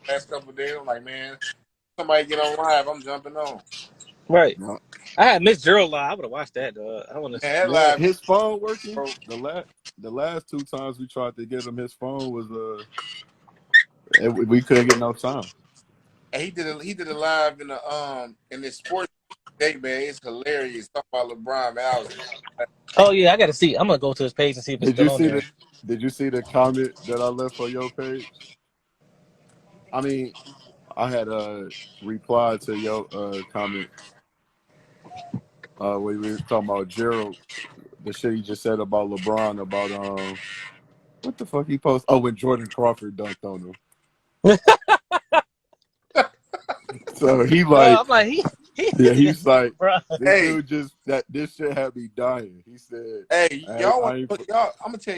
last couple of days. I'm like, man, somebody get on live. I'm jumping on. Right. No. I had Miss Gerald live. I would have watched that, dog. I want Man, to. that Man, live, his phone working. bro. The last two times we tried to get him, his phone was we couldn't get no sound. And he did a live in this sports day, man. It's hilarious. Talking about LeBron, man. I was Oh yeah, I got to see. I'm gonna go to his page and see if it's Did you still on see there. the Did you see the comment that I left on your page? I mean, I had replied to your comment when we were talking about Gerald, the shit he just said about LeBron about what the fuck he posted? Oh, when Jordan Crawford dunked on him. So he like, I'm like he yeah, did he's like, bro. this hey, dude just that this shit had me dying. He said, hey, y'all I want ain't. y'all? I'm gonna tell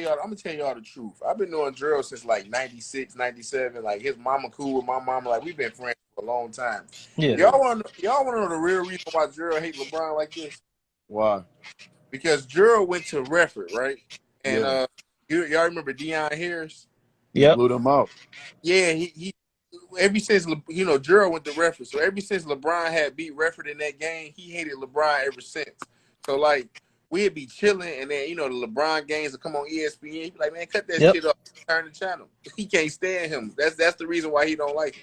y'all the truth. I've been knowing Drill since like 96, 97. Like his mama cool with my mama. Like we've been friends for a long time. Yeah. Yeah, Y'all want to know the real reason why Drill hate LeBron like this? why? Because Drill went to Redford, right? And Yeah, y'all remember Deion Harris? he Yep. blew them out. Yeah, he ever since Gerald went to Redford. So ever since LeBron had beat Redford in that game, he hated LeBron ever since. So like we'd be chilling, and then the LeBron games would come on ESPN. He'd be like, "Man, cut that Yep. shit up, turn the channel." He can't stand him. That's the reason why he don't like him.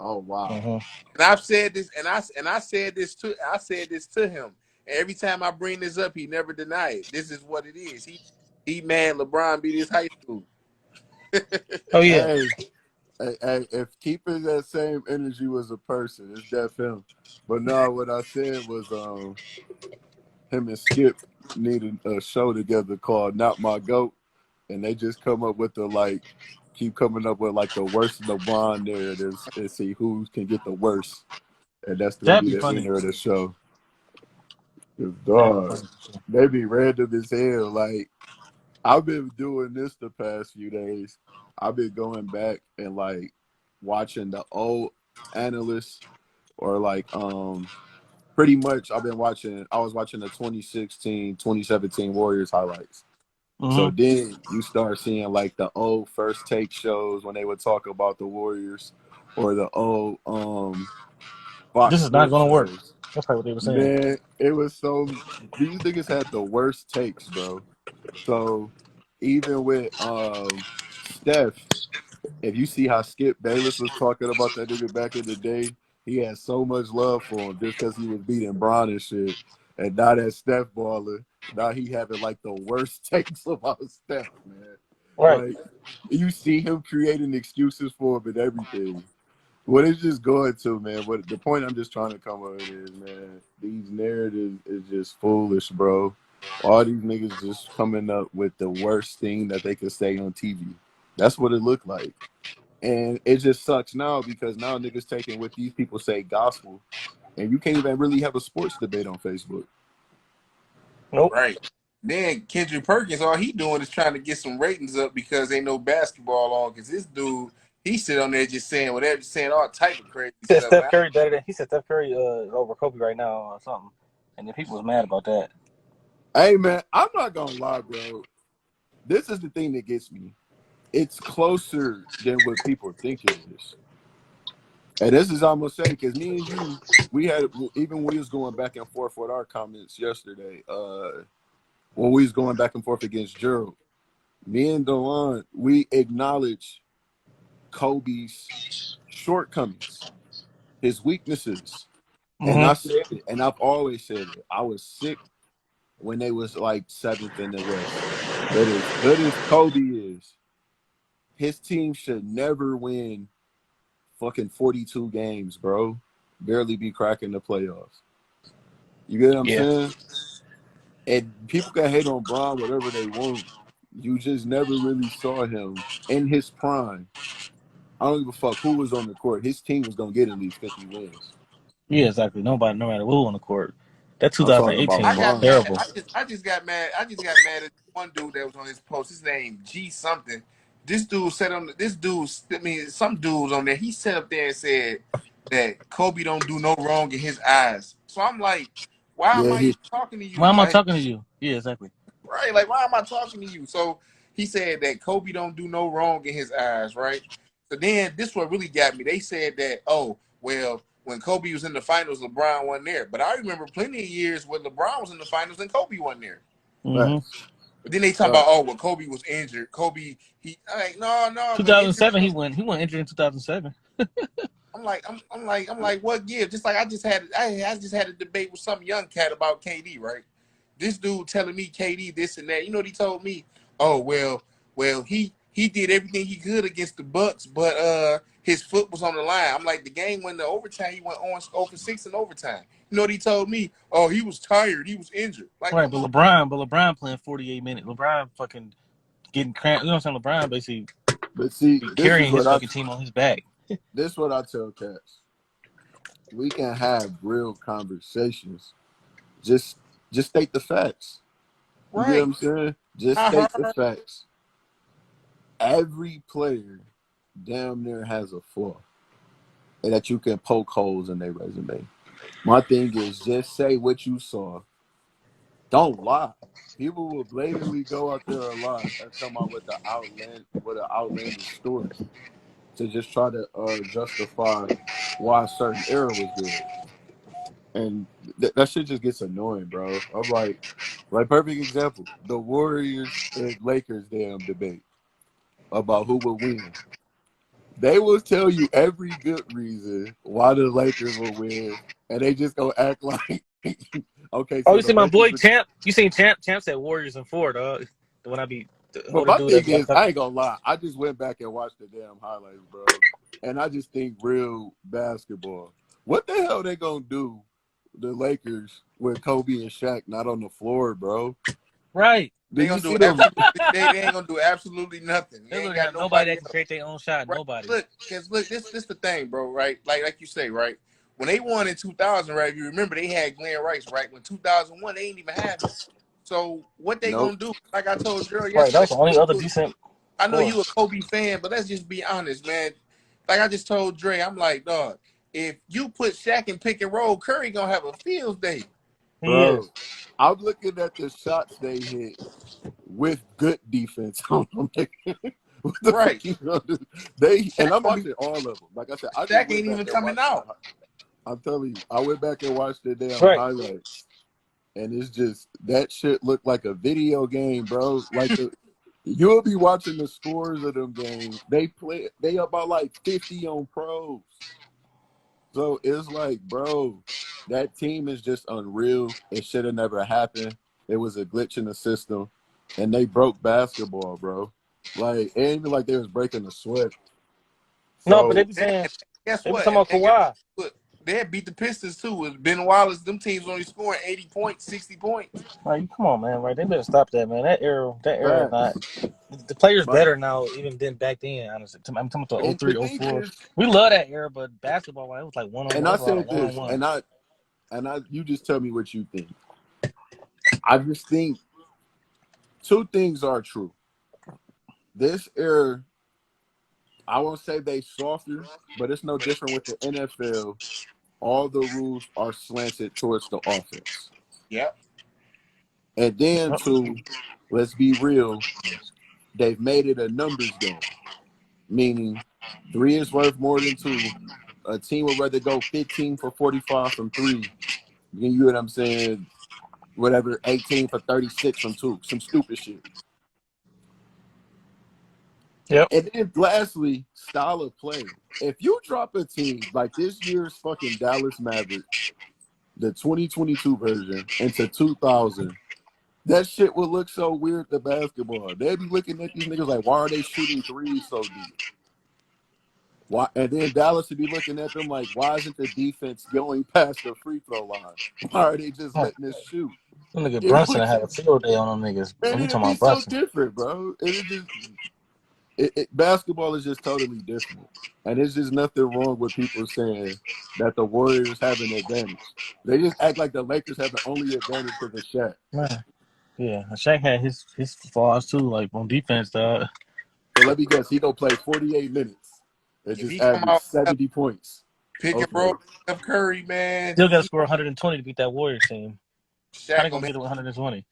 Oh wow. Mm-hmm. And I've said this, and I said this to him. And every time I bring this up, he never denied it. This is what it is. He mad LeBron beat his high school. Oh yeah. Hey, if keeping that same energy was a person, it's def him. But no, what I said was him and Skip needed a show together called Not My Goat, and they just come up with keep coming up with like the worst LeBron narratives and see who can get the worst, and that's gonna That'd be be the funny. winner of the show. 'Cause, That'd be dog, funny. they be random as hell. Like I've been doing this the past few days. I've been going back and like watching the old analysts or pretty much I was watching the 2016, 2017 Warriors highlights. So Mm-hmm. then you start seeing like the old first take shows when they would talk about the Warriors or the old Fox This is not Sports gonna work. shows. That's probably what they were saying. Man, it was these niggas had the worst takes, bro. So even with Steph, if you see how Skip Bayless was talking about that nigga back in the day, he had so much love for him just because he was beating Bron and shit. And now that Steph baller, now he having like the worst takes about Steph, man. Right. Like you see him creating excuses for him and everything. What it's just going to, man. What the point I'm just trying to come up with is, man, these narratives is just foolish, bro. All these niggas just coming up with the worst thing that they could say on TV. That's what it looked like. And it just sucks now because now niggas taking what these people say gospel, and you can't even really have a sports debate on Facebook. Nope. Right. Then Kendrick Perkins, all he doing is trying to get some ratings up because ain't no basketball on. Because this dude, he sit on there just saying whatever, saying all type of crazy He said stuff. Steph Man. Curry better than he said Steph Curry over Kobe right now or something, and then people was mad about that. Hey, man, I'm not gonna lie, bro. This is the thing that gets me. It's closer than what people think it is. And this is I'm gonna say because me and you, we had even when we was going back and forth with our comments yesterday. When we was going back and forth against Gerald, me and Delon, we acknowledge Kobe's shortcomings, his weaknesses, and I Mm-hmm. said it, and I've always said it. I was sick when they was like seventh in the West, but as good as Kobe is, his team should never win fucking 42 games, bro. Barely be cracking the playoffs. You get what I'm Yeah. saying? And people can hate on Bron whatever they want. You just never really saw him in his prime. I don't give a fuck who was on the court. His team was gonna get at least 50 wins. Yeah. Exactly. Nobody, no matter who on the court. That I'm talking about I 2018 was got Bron. mad. terrible. I just got mad. I just got mad at one dude that was on his post. His name G something. This dude said on this dude. I mean, some dudes on there. He sat up there and said that Kobe don't do no wrong in his eyes. So I'm like, why am Yeah, I he even talking to Why you? am I Like, talking to you? Yeah. Exactly. right? Like, why am I talking to you? So he said that Kobe don't do no wrong in his eyes, right? So then this what really got me. They said that, oh, well, when Kobe was in the finals, LeBron wasn't there. But I remember plenty of years where LeBron was in the finals and Kobe wasn't there. Mm-hmm. But then they talk about, oh, well, Kobe was injured. Kobe, I'm like, no, but injured. 2007, he went injured in 2007. I'm like, what give? Just like I just had a debate with some young cat about KD, right? This dude telling me KD this and that. You know what he told me? Oh, well, he did everything he could against the Bucks, but his foot was on the line. I'm like, the game went to overtime. He went on 0 for 6 in overtime. You know what he told me? Oh, he was tired. He was injured. Like, Right, but LeBron playing 48 minutes. LeBron fucking getting cramped. You know what I'm saying? LeBron basically But see, carrying his fucking team on his back. This is what I tell cats. We can have real conversations. Just state the facts. You right. get what I'm saying? Just state the facts. Every player damn near has a flaw and that you can poke holes in their resume. My thing is just say what you saw. Don't lie. People will blatantly go out there and lie and come out with an outlandish story to just try to justify why a certain era was good. And that shit just gets annoying, bro. I'm like perfect example, the Warriors and Lakers damn debate about who would win. They will tell you every good reason why the Lakers will win, and they just gonna act like, okay. Oh, So you the see my Lakers boy Champ? You seen Champ? Champ said Warriors in 4, dog. When I be But older my dude, thing is, I ain't gonna lie. I just went back and watched the damn highlights, bro, and I just think real basketball. What the hell they gonna do, the Lakers, with Kobe and Shaq not on the floor, bro? Right. They gonna do absolutely. They ain't gonna do absolutely nothing. They ain't have got nobody that can create their own shot. Right. Nobody. Look, this the thing, bro. Right, like you say, right. When they won in 2000, right? If you remember, they had Glenn Rice, right? When 2001, they ain't even have him. So what they gonna do? Like I told Gerald Right. That yesterday. was the only other decent. I know you a Kobe fan, but let's just be honest, man. Like I just told Dre, I'm like, dog, if you put Shaq in pick and roll, Curry gonna have a field day. Bro, I'm looking at the shots they hit with good defense on them. What the fuck you gonna do? And I'm watching all of them. Like I said, I just Shaq went ain't back even and coming watched out. I'm telling you, I went back and watched the damn highlights, and it's just that shit looked like a video game, bro. Like you'll be watching the scores of them games. They about like 50 on pros. So it's like, bro, that team is just unreal. It should have never happened. It was a glitch in the system, and they broke basketball, bro. Like, it ain't even like they was breaking the sweat. So, No, but they be saying, guess they be what? talking about Kawhi. They had beat the Pistons too. With Ben Wallace, them teams only scoring 80 points, 60 points. Like, come on, man. Right? They better stop that, man. That era, not. The players better now, even than back then. Honestly, I'm talking about the 03, 04. We love that era, but basketball, it was like one on one. And I said this, and you just tell me what you think. I just think two things are true. This era, I won't say they softer, but it's no different with the NFL. All the rules are slanted towards the offense. Yep. And then let's be real, they've made it a numbers game. Meaning 3 is worth more than 2. A team would rather go 15 for 45 from 3. You know what I'm saying? Whatever, 18 for 36 from 2. Some stupid shit. Yep. And then lastly, style of play. If you drop a team like this year's fucking Dallas Mavericks, the 2022 version, into 2000, that shit would look so weird to basketball. They'd be looking at these niggas like, why are they shooting threes so deep? Why? And then Dallas would be looking at them like, why isn't the defense going past the free throw line? Why are they just letting us shoot? Them nigga Brunson have a field day on them niggas. Man, it'd be so different, bro. Basketball is just totally different. And there's just nothing wrong with people saying that the Warriors have an advantage. They just act like the Lakers have the only advantage because of Shaq. Man. Yeah, Shaq had his flaws too, like on defense, dog. So let me guess, he gonna play 48 minutes and just average 70 points. Pick and roll, Steph Curry, man. Still got to score 120 to beat that Warriors team. Shaq How they gonna beat it with 120?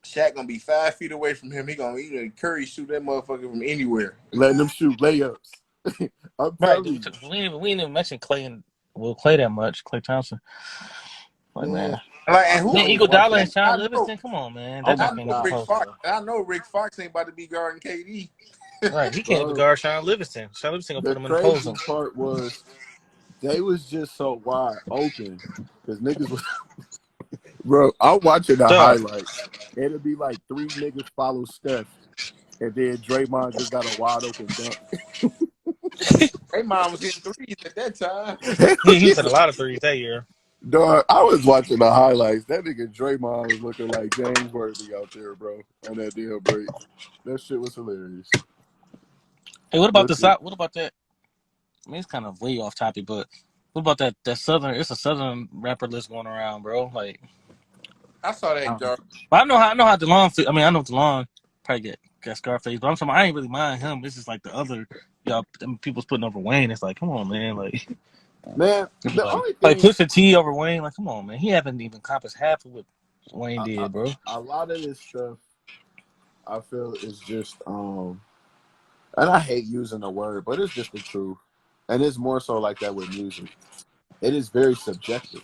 Shaq gonna be 5 feet away from him. He gonna Curry shoot that motherfucker from anywhere. letting them shoot layups. I'm Right. telling you, We didn't even mention Clay and Clay that much. Clay Thompson. Like man. man. Like, and I who? Then always Iguodala watching and it. Sean I know. Livingston. Come on, man. Oh That I my just can't know get god, Rick close, Fox. bro. I know Rick Fox ain't about to be guarding KD. Right. He can't even bro. guard Sean Livingston. Sean Livingston gonna The put him in the post. crazy part was they was just so wide open because niggas was, bro. I'm watching the Dog. highlights. It'll be like 3 niggas follow Steph, and then Draymond just got a wide open dunk. Draymond was hitting threes at that time. He was in a lot of threes that year. Dog, I was watching the highlights. That nigga Draymond was looking like James Worthy out there, bro, on that damn break. That shit was hilarious. Hey, what about But the South? What about that? I mean, it's kind of way off topic, but what about that Southern? It's a Southern rapper list going around, bro. Like, I saw I that don't know. jar. But I know how DeLon. I mean, I know DeLon probably got Scarface, but I'm talking. I ain't really mind him. This is like the other people's putting over Wayne. It's like, come on, man. Like, man, the only like thing Pusha T over Wayne. Like, come on, man. He haven't even accomplished half of what Wayne did, bro. a lot of this stuff I feel is just and I hate using the word, but it's just the truth. And it's more so like that with music. It is very subjective.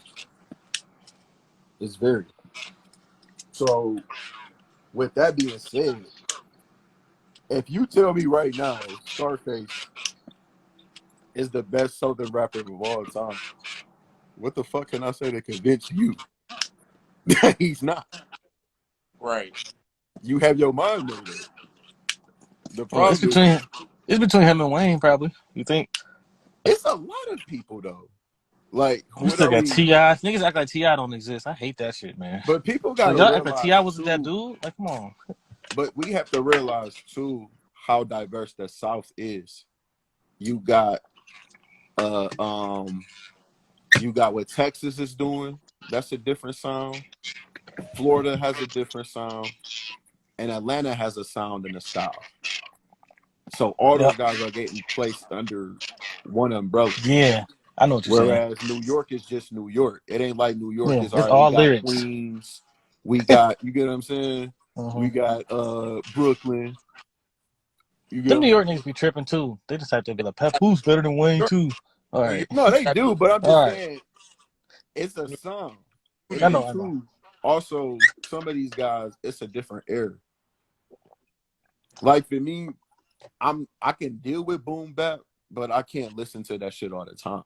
It's very. So with that being said, if you tell me right now Scarface is the best Southern rapper of all time, what the fuck can I say to convince you that he's not? Right. You have your mind made up. The Well, problem is it's between him and Wayne, probably. You think? it's a lot of people though. Like, We what still are got we? T.I. Niggas act like T.I. don't exist. I hate that shit, man. But people Like gotta y'all act like realize T.I. wasn't that too. dude. Like, come on. But we have to realize too how diverse the South is. You got uh um you got what Texas is doing. That's a different sound. Florida has a different sound, and Atlanta has a sound and a style. So all Yep. those guys are getting placed under one umbrella. Yeah, I know what you're saying. Whereas New York is just New York. It ain't like New York Yeah, is all it's right. We all got lyrics. Queens. We got, you get what I'm saying? Mm-hmm. We got Brooklyn. You get Them what New I'm York saying? niggas be tripping too. They just have to be like, Papoose better than Wayne too. All New York, right, No, they do, but I'm just all right. saying it's a sound. And I then know, I know. two, also some of these guys, it's a different era. Like for me, I can deal with boom bap, but I can't listen to that shit all the time.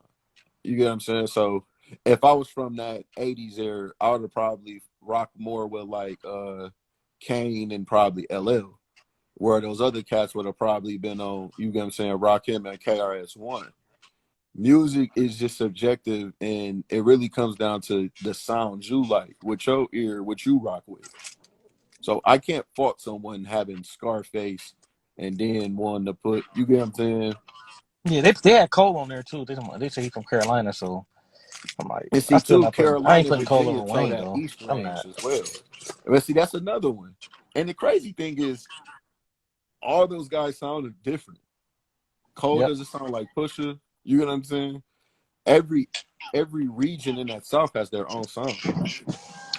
You get what I'm saying? So if I was from that 80s era, I would have probably rocked more with like Kane and probably LL, where those other cats would have probably been on, you get what I'm saying, Rakim and KRS-One. Music is just subjective, and it really comes down to the sound you like, with your ear, what you rock with. So I can't fault someone having Scarface and then wanting to put, you get what I'm saying? Yeah, they had Cole on there too. They say he's from Carolina, so I'm like, And I see, still too, not putting. I ain't Carolina and putting Cole Virginia over toe Wayne that though. East I'm range not. as well. But see, that's another one. And the crazy thing is, all those guys sounded different. Cole Yep. doesn't sound like Pusha. You know what I'm saying? Every region in that South has their own sound.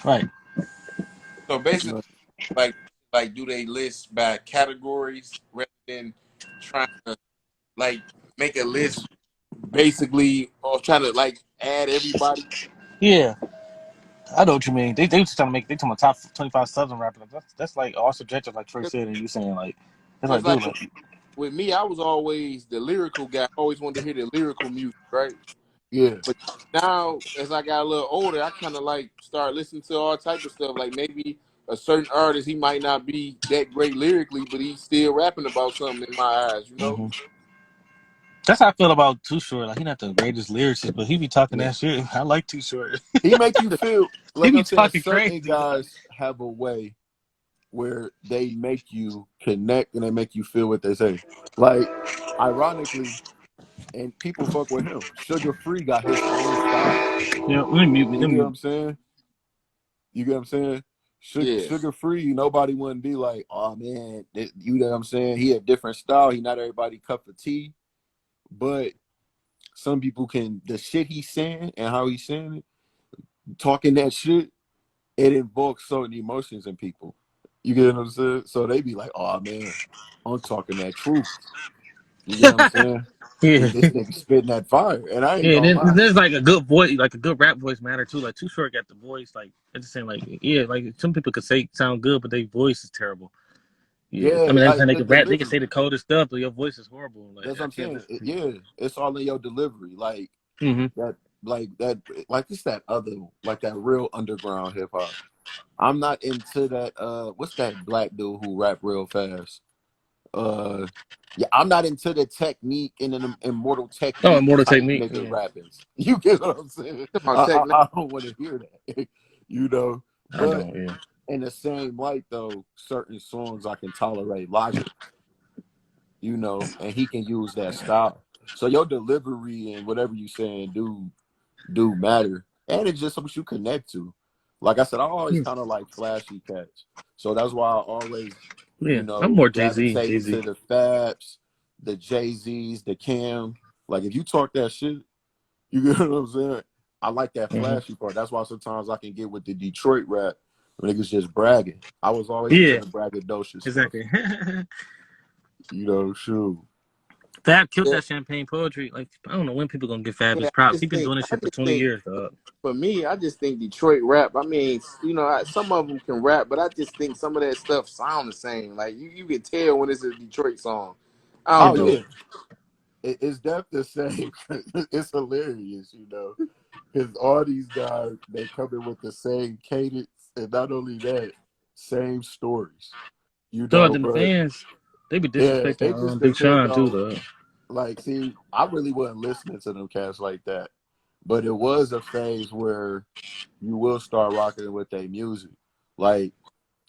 Right. so You basically, know? like, do they list by categories rather than trying to like make a list basically or trying to like add everybody? Yeah, I know what you mean. They just trying to make. They talking about top 25 Southern rappers. That's like all subjective, like Troy said, and you saying like, it's Because like, like dude, like, with me, I was always the lyrical guy. I always wanted to hear the lyrical music, right? Yeah. But now, as I got a little older, I kind of like start listening to all type of stuff. Like maybe a certain artist, he might not be that great lyrically, but he's still rapping about something in my eyes, you know? mm-hmm. That's how I feel about Too Short. Like he not the greatest lyricist, but he be talking Yeah. that shit. I like Too Short. He make you feel, He like be I'm saying, talking certain crazy. guys have a way where they make you connect and they make you feel what they say. Like, ironically, and people fuck with him. Sugar Free got his own style. Yeah, let me mute me. You Let get me what mute. I'm saying? You get what I'm saying? Yeah. Sugar Free, nobody wouldn't be like, oh man, you know what I'm saying? He a different style. He not everybody cup of tea, but some people can, the shit he's saying and how he's saying it, talking that shit, it invokes certain emotions in people. You get what I'm saying? So they be like, "Oh man, I'm talking that truth." You get what I'm saying? Yeah. This nigga spitting that fire, and I ain't Yeah, gonna then lie. there's like a good voice, like a good rap voice matter too. Like Too Short got the voice, like I'm just saying, like like some people could say sound good, but their voice is terrible. Yeah, I Yeah, mean, I'm like saying they the can rap, they can delivery. say the coldest stuff, but your voice is horrible. Like That's what I I'm can't saying. listen to you. Yeah, it's all in your delivery. Hmm. That, that, like it's that other, like that real underground hip hop. I'm not into that. What's that black dude who rap real fast? Uh, yeah, I'm not into the technique and an immortal Oh, technique Immortal type Technique. nigga Yeah, rappings. You get what I'm saying? Come on, technique. I don't want to hear that. You know, I but don't. Yeah, in the same light though, certain songs I can tolerate Logic, you know, and he can use that style. So your delivery and whatever you saying do matter, and it's just what you connect to. Like I said, I always kind of like flashy cats, so that's why I always, yeah. I'm more Jay Z. Jay gravitated Z. to the Fabs, the Jay Z's, the Cam. Like if you talk that shit, you get what I'm saying. I like that Hmm. flashy part. That's why sometimes I can get with the Detroit rap when niggas just bragging. I was always into Yeah, the braggadocious stuff. exactly. You know, shoot. Fab killed Yeah, that champagne poetry. Like I don't know when people gonna give Fab yeah. his props. He been doing this I shit for just 20 think years, dog. for me, I just think Detroit rap. I mean, some of them can rap, but I just think some of that stuff sound the same. Like you can tell when it's a Detroit song. I It don't Oh know. do. yeah, it's definitely the same. It's hilarious, you know, because all these guys they come in with the same cadence, and not only that, same stories, you So know. then the But fans, they be yeah, disrespecting it just Big depends Sean too, on, though. like, see, I really wasn't listening to them cats like that, but it was a phase where you will start rocking with their music, like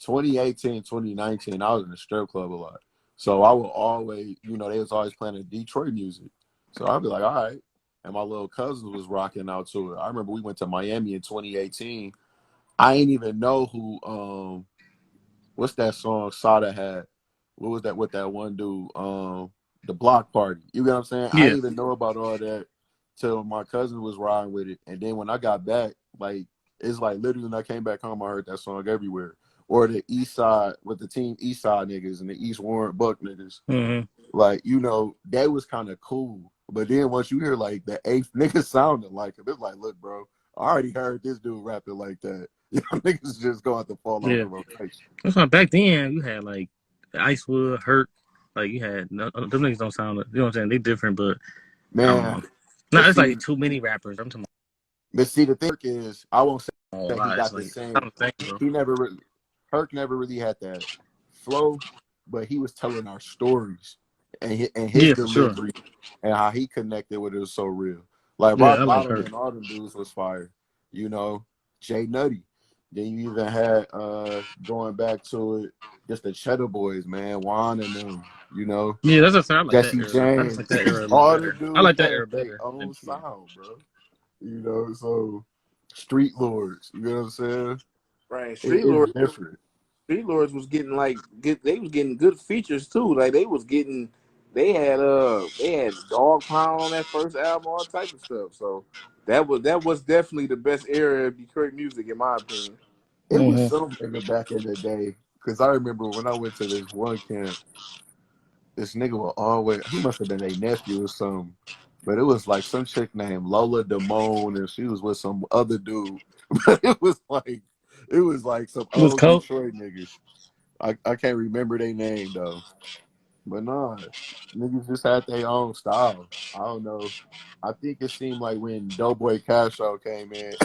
2018, 2019. I was in the strip club a lot. So I would always, you know, they was always playing the Detroit music. So I'd be like, all right. And my little cousin was rocking out to it. I remember we went to Miami in 2018. I ain't even know who what's that song Sada had? What was that with that one dude? The Block Party. You get what I'm saying? I Yeah. didn't even know about all that till my cousin was riding with it. And then when I got back, like it's like literally when I came back home, I heard that song everywhere. Or the East Side with the team East Side niggas and the East Warren Buck niggas. Hmm. Like, you know, that was kind of cool. But then once you hear like the eighth nigga sounding like him, it's like, look, bro, I already heard this dude rapping like that. Y'all niggas just going to fall off Yeah. the rotation. That's why back then you had like Icewood, Hurt. Like you had them niggas don't sound. You know what I'm saying? They different, but I don't Man, know. but No, it's see, like too many rappers. I'm talking the thing is, I won't say about a that he lot. It's got the like same. I'm saying, bro. He never really, Herc never really had that flow, but he was telling our stories and his Yeah, for sure. delivery and how he connected with it was so real. Like Yeah, Rock I like Bottom Hurt. and all them dudes was fire, you know. Jay Nutty. Then you even had going back to it, just the Cheddar Boys, man, Juan and them, you know, Yeah, that's what I like that Jesse era. I just James. like that era a little All the better. I dudes like that had era their better. own Yeah. sound, bro. You know, so Street Lords, you know what I'm saying? Right, It's different. Street Lords was getting like good. They was getting good features too. Like they was getting. They had Dog Pound on that first album, all type of stuff. So that was definitely the best era of Detroit music in my opinion. It was Hmm. some nigga back in the day, because I remember when I went to this one camp, this nigga was always, he must have been a nephew or something, but it was like some chick named Lola Damone, and she was with some other dude. But it was like some It was old cold. Detroit niggas. I can't remember their name though. But nah, niggas just had their own style. I don't know. I think it seemed like when Doughboy Castro came in,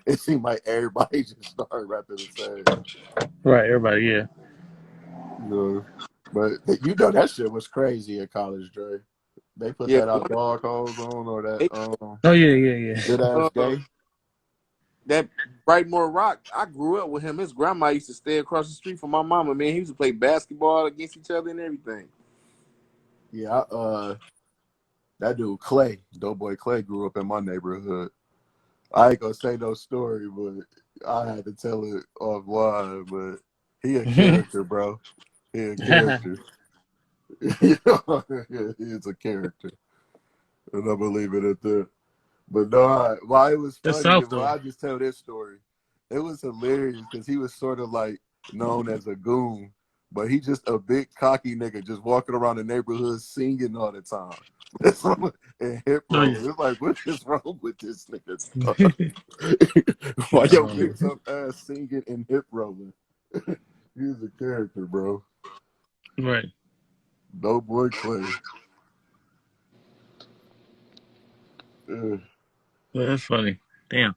it seemed like everybody just started rapping the same. Right, everybody. Yeah. You know? But you know that shit was crazy at college, Dre. They put Yeah, that out one dog holes on or that they, Oh yeah, yeah, good ass uh, gay. that Brightmore Rock. I grew up with him. His grandma used to stay across the street from my mama. Man, he used to play basketball against each other and everything. Yeah, that dude Clay, Doughboy Clay grew up in my neighborhood. I ain't gonna say no story, but I had to tell it offline. But he a yeah. character, bro. He a character. He is a character, and I believe it at that. But no, why it was That's funny, South and though. why I just tell this story, it was hilarious because he was sort of like known as a goon, but he just a big cocky nigga just walking around the neighborhood singing all the time. And hip Oh, yeah. rolling. It's like, what is wrong with this nigga? Why your big tough ass singing and hip rolling? He's a character, bro. Right. No boy Clay. Well, that's funny. Damn.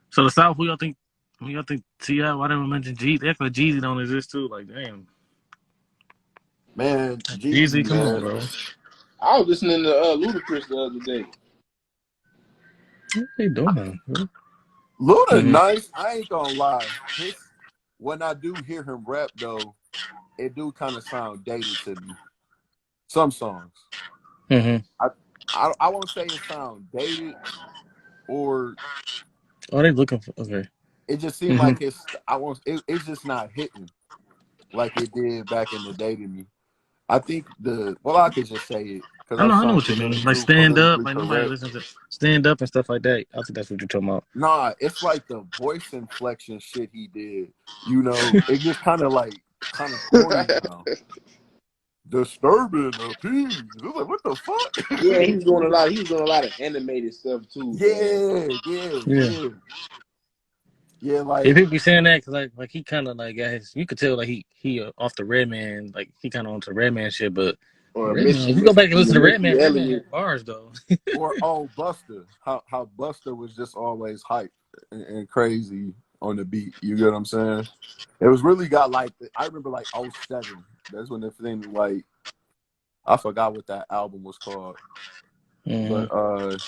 So the South, who y'all think? Who y'all think? T.I. Why didn't we mention Jeezy? That's like Jeezy don't exist too. Like, damn. Man, Jeezy, Jeezy, come on, man. bro. I was listening to Ludacris the other day. What they doing? Luda nice. I ain't gonna lie. When I do hear him rap though, it do kind of sound dated to me. Some songs. I won't say it sound dated, or Oh, they looking for okay. it just seemed like it's just not hitting like it did back in the day to me. I think I could just say it because I that know sounds what a you mean. little Like too stand up, politically like nobody correct. listens to stand up and stuff like that. I think that's what you're talking about. Nah, it's like the voice inflection shit he did. You know, it just kind of corny now. Disturbing the peace. It's like, what the fuck? Yeah, he was doing a lot. He was doing a lot of animated stuff too, man. Yeah. Yeah, Like people be saying that because like he kind of like got his. You could tell like he off the Redman, like he kind of onto Redman shit. But Or Redman, if you go back and listen to Missy Redman Elliott. had bars though. or Buster. How Buster was just always hype and crazy on the beat. You get what I'm saying? It was really got like I remember like '07. That's when the thing like I forgot what that album was called, but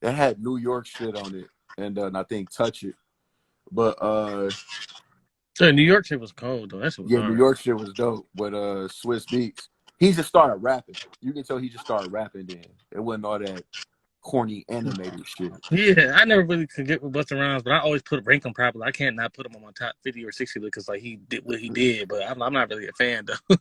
it had New York shit on it, and I think Touch It. But So New York shit was cold though. That shit was yeah, New hard. York shit was dope with Swiss Beats. He just started rapping. You can tell he just started rapping then. It wasn't all that corny animated shit. Yeah, I never really could get with Busta Rhymes, but I always rank him properly. I can't not put him on my top 50 or 60 because like he did what he did, but I'm not really a fan though.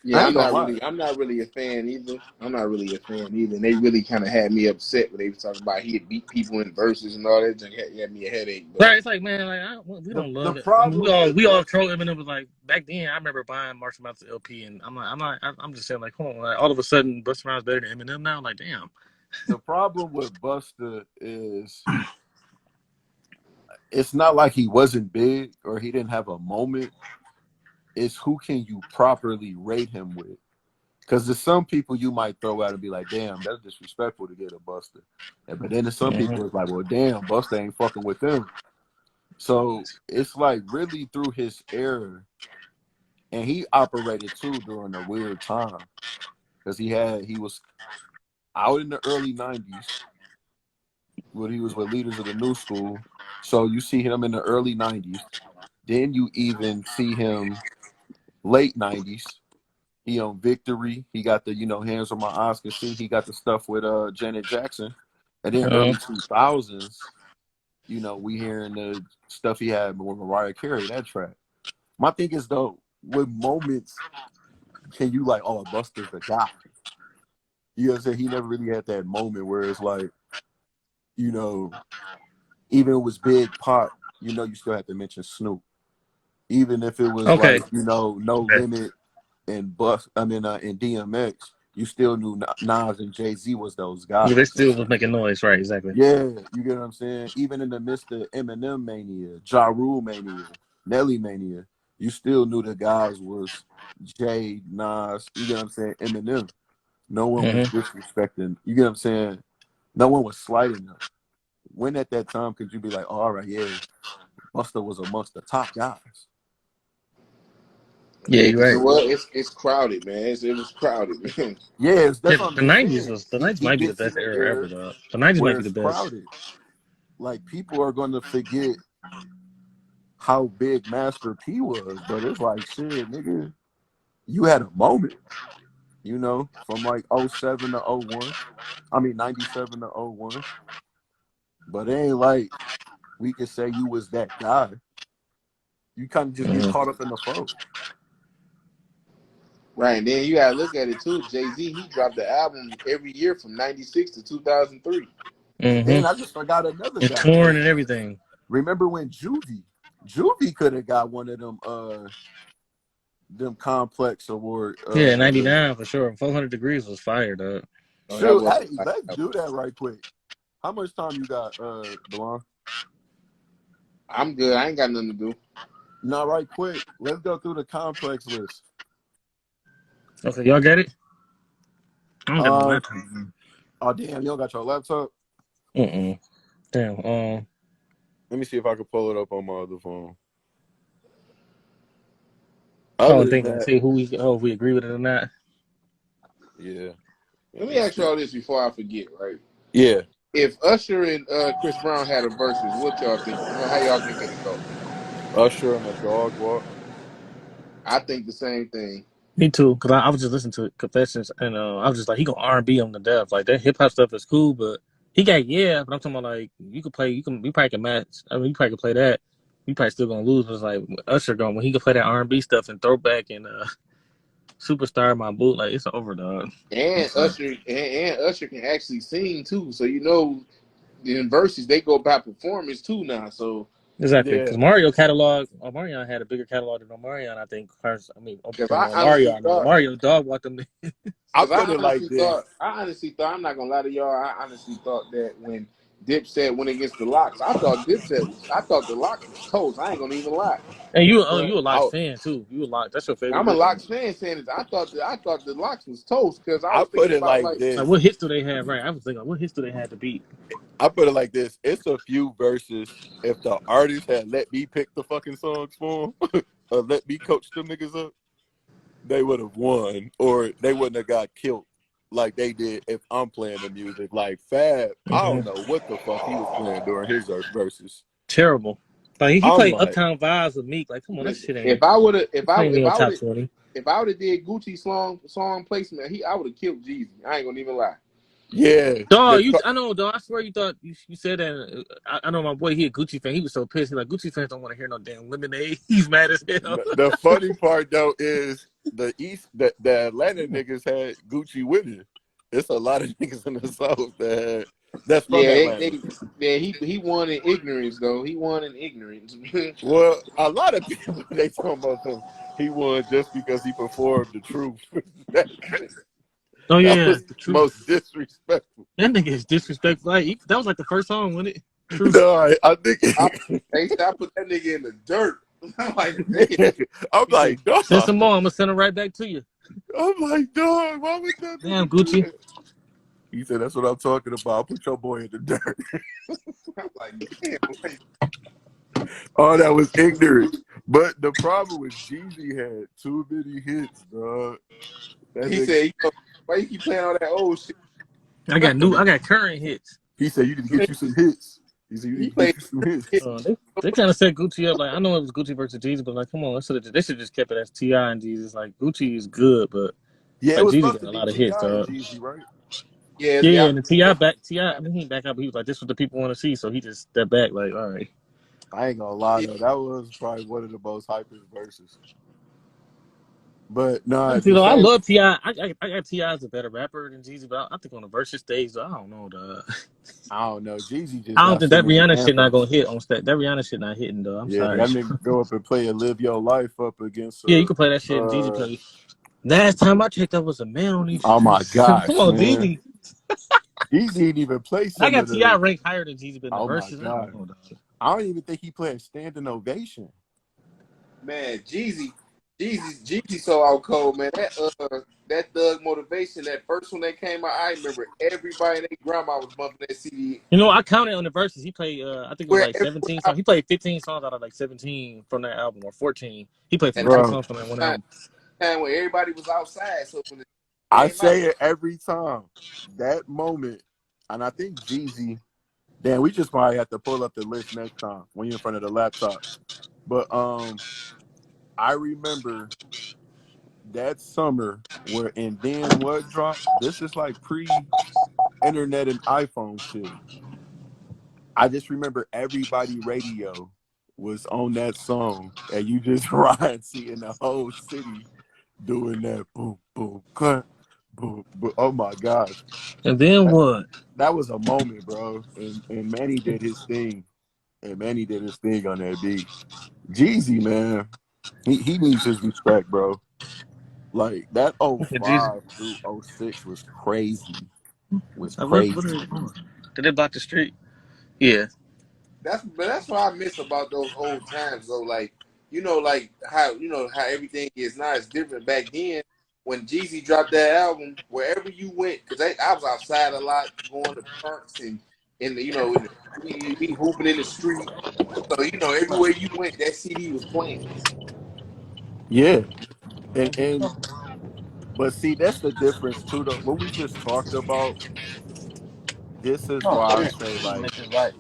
Yeah, I ain't gonna lie. I'm not really a fan either. And they really kind of had me upset when they was talking about he had beat people in verses and all that. It had me a headache. But Right, it's like man, like we don't The love it. I mean, problem with we all troll Eminem was like back then. I remember buying Marshall Mathers LP, and I'm just saying like, come on, like, all of a sudden Busta Rhymes better than Eminem now. Like, damn. the problem with Busta is it's not like he wasn't big or he didn't have a moment. It's who can you properly rate him with? Because there's some people you might throw out and be like, damn, that's disrespectful to get a Busta. But then there's some people it's like, well, damn, Busta ain't fucking with them. So it's like really through his era, and he operated too during a weird time because he was out in the early '90s when he was with Leaders of the New School. So you see him in the early '90s. Then you even see him late '90s. He on Victory. He got the Hands on My Eyes Can See. He got the stuff with Janet Jackson. And then early 2000s, we hearing the stuff he had with Mariah Carey, that track. My thing is though, what moments can you like, oh, Busta's the guy? You know what I'm saying? He never really had that moment where it's like, even if it was Big Pop, you still have to mention Snoop. Even if it was Okay. like, No Limit and and DMX, you still knew Nas and Jay-Z was those guys. Yeah, they still was making noise, right? Exactly. Yeah, you get what I'm saying? Even in the midst of Eminem mania, Ja Rule mania, Nelly mania, you still knew the guys was Jay, Nas, you get what I'm saying? Eminem. No one was disrespecting, you get what I'm saying? No one was slighting them. When at that time could you be like, oh, all right, yeah, Busta was amongst the top guys? Yeah, you're right. it's crowded, man. It was crowded, man. Yeah, Yeah, that's what I'm the just '90s saying. was the '90s He might be the gets in best the era ever, air though. The '90s might where be the it's best. crowded. Like people are going to forget how big Master P was, but it's like shit, nigga. You had a moment, from like '07 to '01. I mean '97 to '01. But it ain't like we could say you was that guy. You kind of just get caught up in the flow. Right, and then you gotta look at it too. Jay-Z, he dropped the album every year from '96 to 2003. And then I just forgot another And guy. touring and everything. Remember when Juvie Juvie could have got one of them complex award. Yeah, 99 for sure. 400 Degrees was fire, dog. Oh, that Shoot, was. hey, let's do that right quick. How much time you got, Delon? I'm good. I ain't got nothing to do. Not right quick. Let's go through the complex list. Okay, y'all get it? I don't got no laptop. Oh damn, you don't got your laptop? Damn. Let me see if I can pull it up on my other phone. I Other don't than think I that, see if we agree with it or not. yeah. Let me ask y'all this before I forget, right? Yeah. If Usher and Chris Brown had a versus, what y'all think? How y'all think it'd go? Usher and a dog walk. I think the same thing. Me too, because I was just listening to Confessions, and I was just like, he go R&B on the death. Like, that hip-hop stuff is cool, but he got, but I'm talking about, like, you probably can match. I mean, you probably can play that. You probably still gonna lose, but it's like, Usher going, when he can play that R&B stuff and throwback and Superstar, My Boot, like, it's over, dog. And Usher can actually sing too. So in verses they go by performance too now. So Exactly, Yeah. because Omarion had a bigger catalog than Omarion, I think. First, I mean, because from Mario, I know Mario dog walked them. I because put it like this. I honestly thought, I'm not gonna lie to y'all, I honestly thought that when Dipset went against the Locks, I thought the Locks was toast. I ain't gonna even lie. And you But a Locks fan too. You a Locks. That's your favorite I'm a group. Locks fan saying this. I thought the Locks was toast because I I was put thinking it about like like Like, this. what hits do they have? Right, I was thinking, what hits do they have to beat? I put it like this. It's a few verses. If the artist had let me pick the fucking songs for them, or let me coach them niggas up, they would have won, or they wouldn't have got killed like they did if I'm playing the music. Like Fab, I don't know what the fuck he was playing during his verses. Terrible. Like, he I'm played like, Uptown Vibes with Meek. Like, come on, that shit if ain't. I would have Ain't even top 20. if I would have did Gucci song placement, I would have killed Jeezy. I ain't gonna even lie. yeah, Dog, I know, dog. I swear you thought you said that. I know my boy. He a Gucci fan. He was so pissed. He like, Gucci fans don't want to hear no damn Lemonade. He's mad as hell. the funny part though is the Atlanta niggas had Gucci winning. It's a lot of niggas in the South that's from Yeah, Atlanta. he won in ignorance though. He won in ignorance. Well, a lot of people they talking about them. He won just because he performed the truth. that Oh yeah, was the truth. most disrespectful. That nigga is disrespectful. Like, that was like the first song, wasn't it? Truth. No, I think I put that nigga in the dirt. I'm like, damn. I'm He said, like, dog. send some more. I'm gonna send them right back to you. I'm like, dog. Why would that Damn, nigga do Gucci. that? He said, "That's what I'm talking about. I'll put your boy in the dirt." I'm like, damn. Oh, that was ignorant. But the problem was Jeezy had too many hits, dog. That He nigga, said, why you keep playing all that old shit? I got current hits. he said, "You need to get you some hits." He said, "You He need to played get you some hits." They kind of set Gucci up. Like, I know it was Gucci versus Jeezy, but like, come on, they should just kept it as T.I. and Jeezy. Like, Gucci is good, but Yeah, it like was Jeezy supposed got to a be lot of hits, T.I. and dog. Jeezy, right? Yeah, and the T.I. I mean, he back up. He was like, "This is what the people want to see," so he just stepped back. Like, all right. I ain't gonna lie though, that was probably one of the most hypest verses. But nah, You the know, I same. love T.I. I got T.I. as a better rapper than Jeezy, but I think on the versus stage, I don't know, dog. I don't know. Jeezy just I don't got think so that many Rihanna shit not anthems. gonna hit on stage. That Rihanna shit not hitting, though. I'm Yeah, sorry. that nigga go up and play a Live Your Life up against Yeah, you can play that shit in Jeezy play. Last time I checked, there was a man on these oh my streets. Come gosh, on, man. Jeezy. Jeezy didn't even play I some got of T.I. the. ranked higher than Jeezy, but in the Oh my verses, I don't god, know, dog. I don't even think he played standing ovation. Man, Jeezy so out cold, man. That Thug Motivation, that first one that came out, I remember everybody and their grandma was bumping that CD. You know, I counted on the verses. He played, I think it was Where like 17 songs. He played 15 songs out of like 17 from that album, or 14. He played and that 14 Bro, songs from that one time, album. time when everybody was outside, so when it I came out, say it every time. That moment, and I think Jeezy. Damn, we just probably have to pull up the list next time when you're in front of the laptop. But I remember that summer where and then what dropped. This is like pre-internet and iPhone shit. I just remember everybody radio was on that song, and you just ride seeing the whole city doing that boom boom cut boom boom. Oh my gosh, And then that, what? that was a moment, bro. And Manny did his thing. and Manny did his thing on that beat. Jeezy, man, he needs his respect, bro. Like that Jesus. 05 through '06 was crazy. Was What are crazy. they doing? Did they block the street? Yeah. That's what I miss about those old times though. Like like how everything is now. It's different back then. When Jeezy dropped that album, wherever you went, because I was outside a lot, going to parks and in the we hooping in the street. So everywhere you went, that CD was playing. Yeah. And but see, that's the difference too though. What we just talked about, this is Oh why I shit. say I'm gonna like make this light.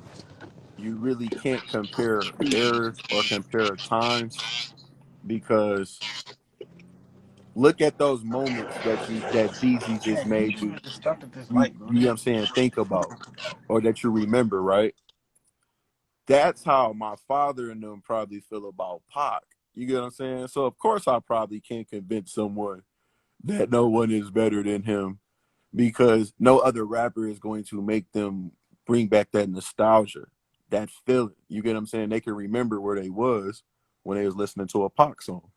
you really can't compare eras or compare times because look at those moments that Jeezy just Man, you made should you have just started this you light, bro. you know what I'm saying think about or that you remember, right? That's how my father and them probably feel about Pac. You get what I'm saying? So of course I probably can't convince someone that no one is better than him because no other rapper is going to make them bring back that nostalgia, that feeling. You get what I'm saying? They can remember where they was when they was listening to a Pac song.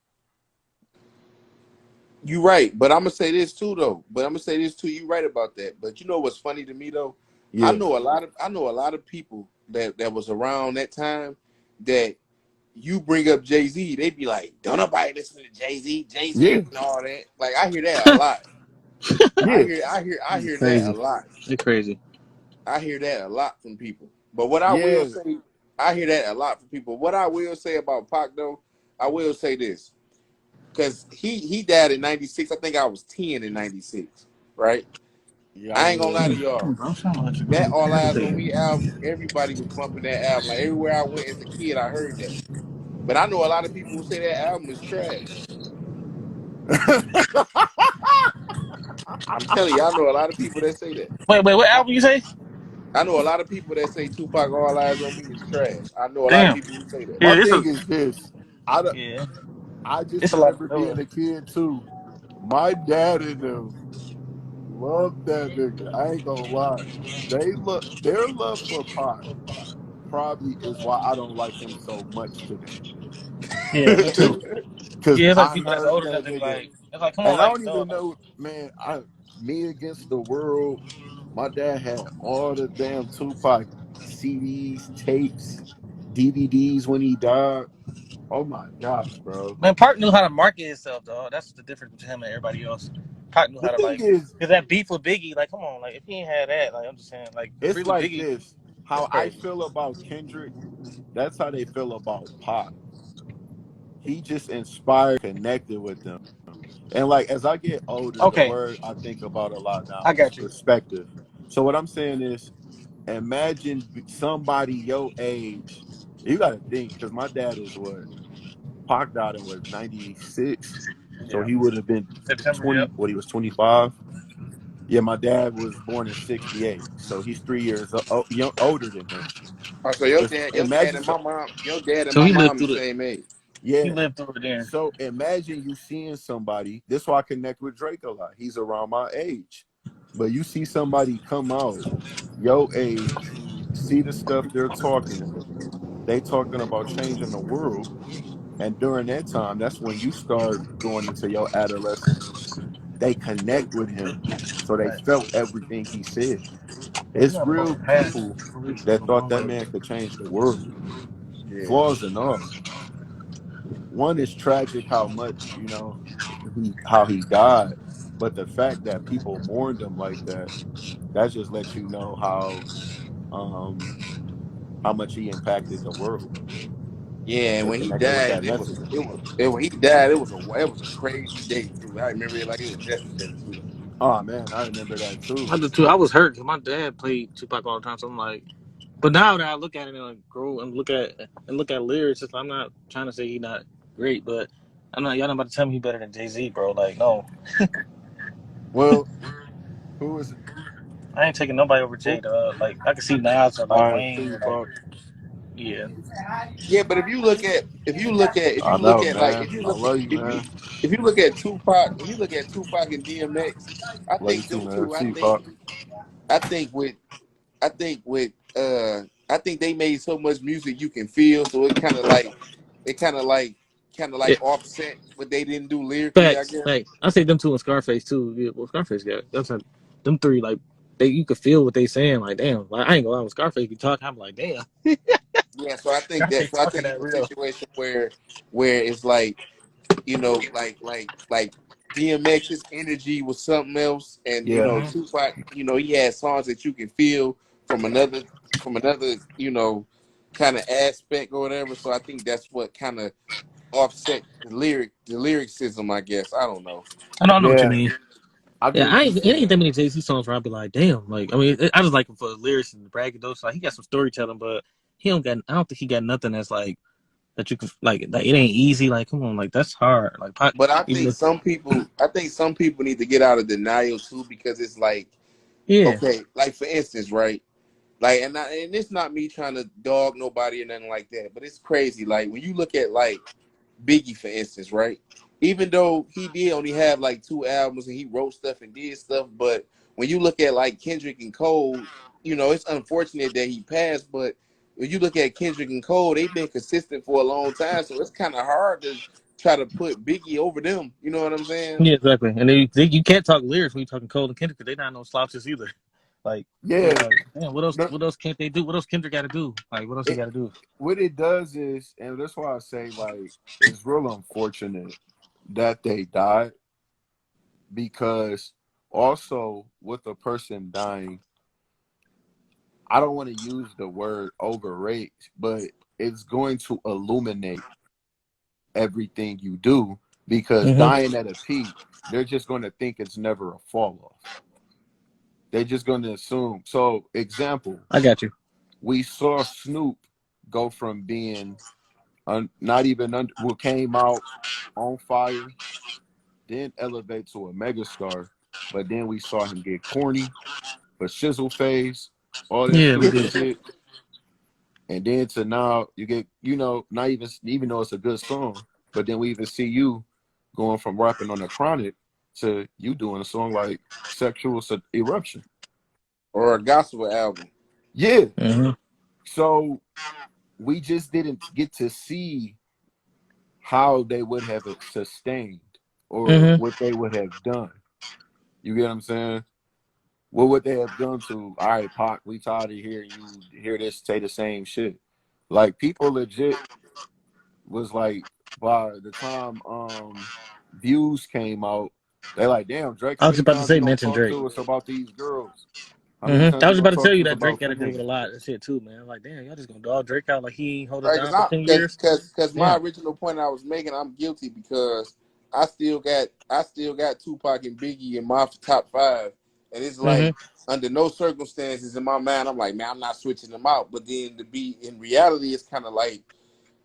You right, but I'm gonna say this too though. But I'm gonna say this too. You right about that. But you know what's funny to me though? Yeah, I know a lot of people that was around that time that you bring up Jay Z, they be like, "Don't nobody listen to Jay Z, Jay Z yeah, and all that." Like I hear that a lot. yeah, I This is hear that a crazy. lot. You're crazy. I hear that a lot from people. But what I will yeah. say, I hear that a lot from people. What I will say about Pac though, I will say this because he died in '96. I think I was 10 in '96, right? Yeah, I I ain't gonna lie to was. y'all. Bro, sound like you, That bro. All Eyes on Everything. Me album, everybody was bumping that album. Like everywhere I went as a kid, I heard that. But I know a lot of people who say that album is trash. I'm telling you, I know a lot of people that say that. Wait, what album you say? I know a lot of people that say Tupac All Eyes on Me is trash. I know a lot of Damn. people who say that. Yeah, My it's thing a is this. I, don't- yeah. I just It's a lot remember of being those. a kid too. My dad and them loved that nigga. I ain't gonna lie. They look their love for Pac probably is why I don't like him so much today. Yeah, me too. Cause Yeah, it's like I people that's heard older than that us, they be nigga, like, it's like, come on, and I like, don't even dog. know, man. Me against the world. My dad had all the damn Tupac CDs, tapes, DVDs when he died. Oh my gosh, bro. Man, Park knew how to market himself, dog. That's the difference between him and everybody else. Park knew The how to thing like, is, cause that beef with Biggie, like, come on, like, if he ain't had that, like, I'm just saying, like, free it's with like Biggie, this. that's How I crazy. feel about Kendrick, that's how they feel about Pac. He just inspired, connected with them. And like as I get older, the Okay, word I think about a lot now I is got you. perspective. So what I'm saying is, imagine somebody your age. You got to think because my dad is what Pac died in was 96, so Yeah, he would have been September. 20. Yep. What he was 25. Yeah, my dad was born in '68, so he's 3 years older than him. Oh, so But imagine so your dad and So my he lived mom through the the, same age. he yeah. lived through it then. So imagine you seeing somebody. This is why I connect with Drake a lot. He's around my age. But you see somebody come out, your age, see the stuff they're talking. They talking about changing the world. And during that time, that's when you start going into your adolescence. They connect with him. So they Right. felt everything he said. You It's gotta go real past people police that for thought one that way. man could change the world. Yeah. Flaws and all. One is tragic how much how he died, but the fact that people mourned him like that just lets you know um how much he impacted the world. Yeah, and They when he connected with that died, message. when he died, it was a crazy day too. I remember it like it was yesterday too. Oh man, I remember that too. I did too. I was hurt because my dad played Tupac all the time. So I'm like, but now that I look at it and like grow and look at lyrics, I'm not trying to say he's not great, but I'm not. Y'all not about to tell me he better than Jay Z, bro. Like, no, Well, who is I ain't taking nobody over who? Jay. Dog. Like, I can see Nas or like All right, Wayne or like, Tupac. yeah. Yeah, but I know, man. I love you, man. if you look at Tupac, if you look at Tupac and DMX, I Love you think too, them man. two. Tupac. I think with I think with I think they made so much music you can feel, so it kind of like Yeah, offset what they didn't do lyrically, I facts, guess. facts. I say them two and Scarface too. Yeah, well, Scarface got them three. Like they, you could feel what they saying. Like damn, like I ain't gonna lie. When Scarface be talking, I'm like damn, Yeah, so I think that. Scarface So I talking think that it's a real. situation where it's like, like DMX's energy was something else, and Yeah, Tupac, he had songs that you can feel from another kind of aspect or whatever. So I think that's what kind of offset the lyricism, I guess. I don't know. I don't know what you yeah. mean. I Yeah, get what you're it ain't saying. that many Jay-Z songs where I'd be like, damn. Like, I mean, I just like him for the lyrics and the braggadocious. Like, he got some storytelling, but he don't got. I don't think he got nothing that's like that you can like. It ain't easy. Like, come on, like that's hard. Like, But I even think if some people need to get out of denial too, because it's like, yeah, okay, like for instance, right? Like, and it's not me trying to dog nobody or nothing like that, but it's crazy. Like when you look at like Biggie, for instance, right? Even though he did only have like 2 albums and he wrote stuff and did stuff, but when you look at like Kendrick and Cole, it's unfortunate that he passed. But when you look at Kendrick and Cole, they've been consistent for a long time, so it's kind of hard to try to put Biggie over them. You know what I'm saying? yeah, exactly. And you can't talk lyrics when you talking Cole and Kendrick because they not no slouches either. Like, so Yeah, it's like, damn, what else? the, What else can't they do? What else Kendrick got to do? Like, what else he it, got to do? what it does is, and that's why I say like it's real unfortunate that they died, because also with a person dying, I don't want to use the word overrate, but it's going to illuminate everything you do, because Hmm. dying at a peak, they're just going to think it's never a fall off. They're just going to assume. So, example, I got you. we saw Snoop go from being not even under, what came out on fire, then elevate to a megastar, but then we saw him get corny for shizzle phase, all that Yeah, we stupid did. shit. And then to now you get, not even though it's a good song, but then we even see you going from rapping on the chronic to you doing a song like Sexual Eruption. Or a gospel album. Yeah. Hmm. So we just didn't get to see how they would have sustained or Hmm. what they would have done. You get what I'm saying? What would they have done to, all right, Pac, we tired of hearing you hear this, say the same shit. Like people legit was like, by the time views came out, they like, damn, Drake, I how was just many about to times say you gonna mention talk Drake. to us about these girls? How many I times you was gonna about to tell talk you to us that Drake about got to deal with Fame? a lot of shit too, man. Like, damn, y'all just gonna dog Drake out like he ain't hold it Right, down for 10 years. because my Damn. original point I was making, I'm guilty because I still got Tupac and Biggie in my top five, and it's Hmm. like under no circumstances in my mind I'm like, man, I'm not switching them out. But then to be in reality, it's kind of like,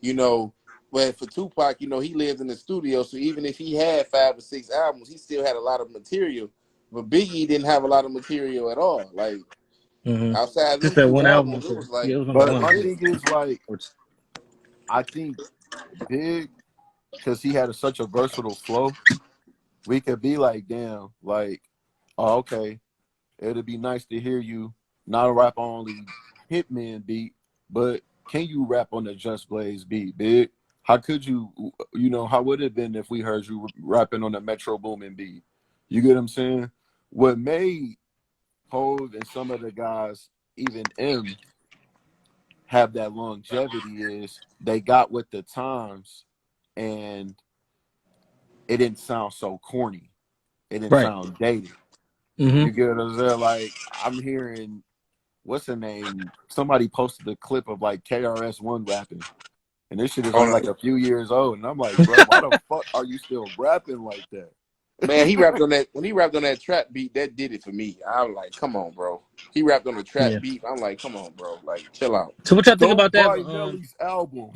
you know, but for Tupac, he lived in the studio, so even if he had 5 or 6 albums, he still had a lot of material. But Biggie didn't have a lot of material at all. Like Hmm. outside of Just them that two one album. albums, it was Yeah, it like was on the But one. my that's it. thing is like, Which, I think Big, because he had such a versatile flow, we could be like, damn, like, oh, okay, it'd be nice to hear you not rap on only Hitman beat, but can you rap on the Just Blaze beat, Big? How could you, how would it have been if we heard you rapping on the Metro Boomin beat? You get what I'm saying? What made Hove and some of the guys, even M, have that longevity is they got with the times, and it didn't sound so corny. It didn't right. sound dated. Hmm. You get what I'm saying? Like I'm hearing, what's the name? Somebody posted a clip of like KRS-One rapping, and this shit is only On like a few years old. And I'm like, bro, why the fuck are you still rapping like that? Man, he rapped on that when he rapped on that trap beat. That did it for me. I was like, "Come on, bro." He rapped on the trap Yeah. beat. I'm like, "Come on, bro. Like, chill out." So what y'all think Don't about that? buy Nelly's album.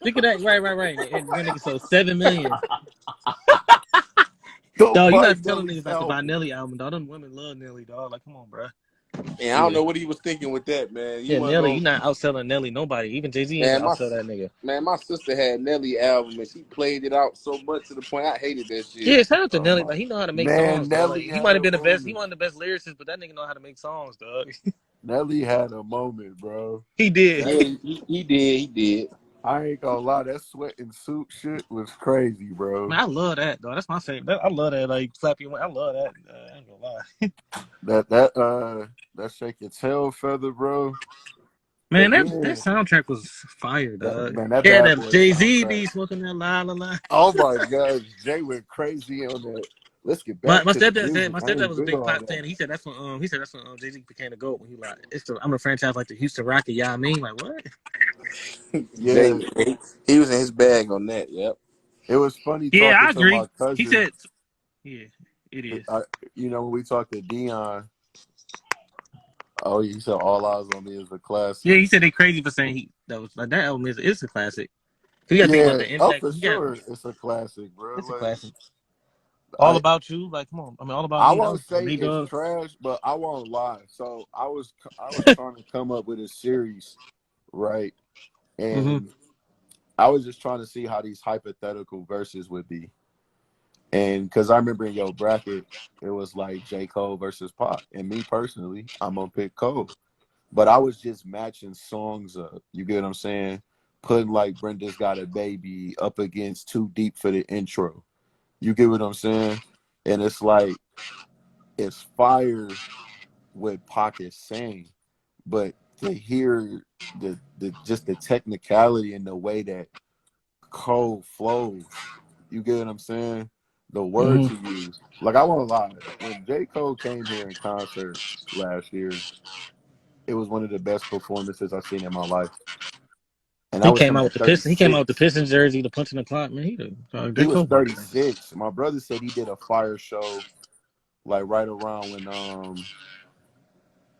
Think of that. Right. And that nigga sold 7 million. Don't Dog, you buy not telling Nelly's niggas not to buy album. Nelly album, dog. Them women love Nelly, dog. Like, come on, bro. And I don't Yeah. know what he was thinking with that, man. He Yeah, wasn't Nelly, you going. not outselling Nelly, nobody. Even Jay-Z ain't Man, gonna my outsell that nigga. man, my sister had Nelly album and she played it out so much to the point I hated that shit. Yeah, shout out to Oh Nelly. my Like he know how to make man, songs, dog. Like Nelly he had might a have been the best. He room. one of the best lyricists, but that nigga know how to make songs, dog. Nelly had a moment, bro. He did. That Yeah, he did. He did. I ain't gonna lie, that sweat and suit shit was crazy, bro. Man, I love that though. That's my favorite. I love that like flappy. I love that. I ain't gonna lie. That shake your tail feather, bro. Man, And that then soundtrack was fire, dog. that Yeah, Bad that Boy Jay-Z soundtrack. be smoking that la la la. Oh my gosh, Jay went crazy on that. Let's get My, back my to the stepdad said music. my I stepdad ain't was a with big all pop that. fan. He said that's when Jay-Z became the GOAT when he like I'm a franchise like the Houston Rocket. Yeah, I mean like what? Yeah, He was in his bag on that. Yep. it was funny Yeah, talking I to my agree. He cousin. said, yeah, it is. When we talked to Dion, oh, he said "All Eyes on Me" is a classic. Yeah, he said they crazy for saying that was like that album is a classic. You got to think about Yeah, the oh impact. for You got sure, it's a classic, bro. it's a Like classic. All I, About You, like come on. I mean, All About I Me. That won't was say Nate it's Dogg. trash, but I won't lie. So I was trying to come up with a series, right? Mm-hmm. And I was just trying to see how these hypothetical verses would be. And because I remember in your bracket, it was like J. Cole versus Pac. And me personally, I'm gonna pick Cole. But I was just matching songs up. You get what I'm saying? Putting like Brenda's Got a Baby up against Too Deep for the intro. You get what I'm saying? And it's like it's fire what Pac is saying, but to hear the just the technicality and the way that Cole flows, you get what I'm saying? The words he Mm-hmm. used. Like I won't lie, when J. Cole came here in concert last year, it was one of the best performances I've seen in my life. And I He was came him out with at the Pistons. He came out with the 36. Pistons jersey, the punch in the clock. Man, He J. was Cole. 36. My brother said he did a fire show like right around when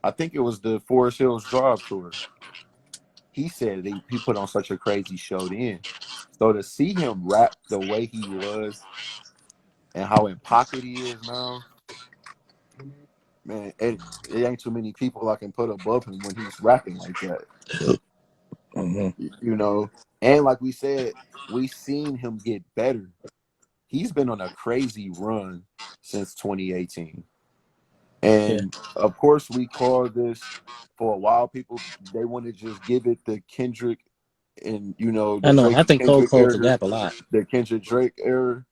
I think it was the Forest Hills Drive tour. He said he put on such a crazy show then. So to see him rap the way he was and how in pocket he is now, man, it ain't too many people I can put above him when he's rapping like that. Mm-hmm. You know, and like we said, we seen him get better. He's been on a crazy run since 2018. Yeah, And of course, we call this for a while. People they want to just give it the Kendrick and I the know. Drake I and think Cole Kendrick closed the era, gap a lot. the Kendrick Drake era.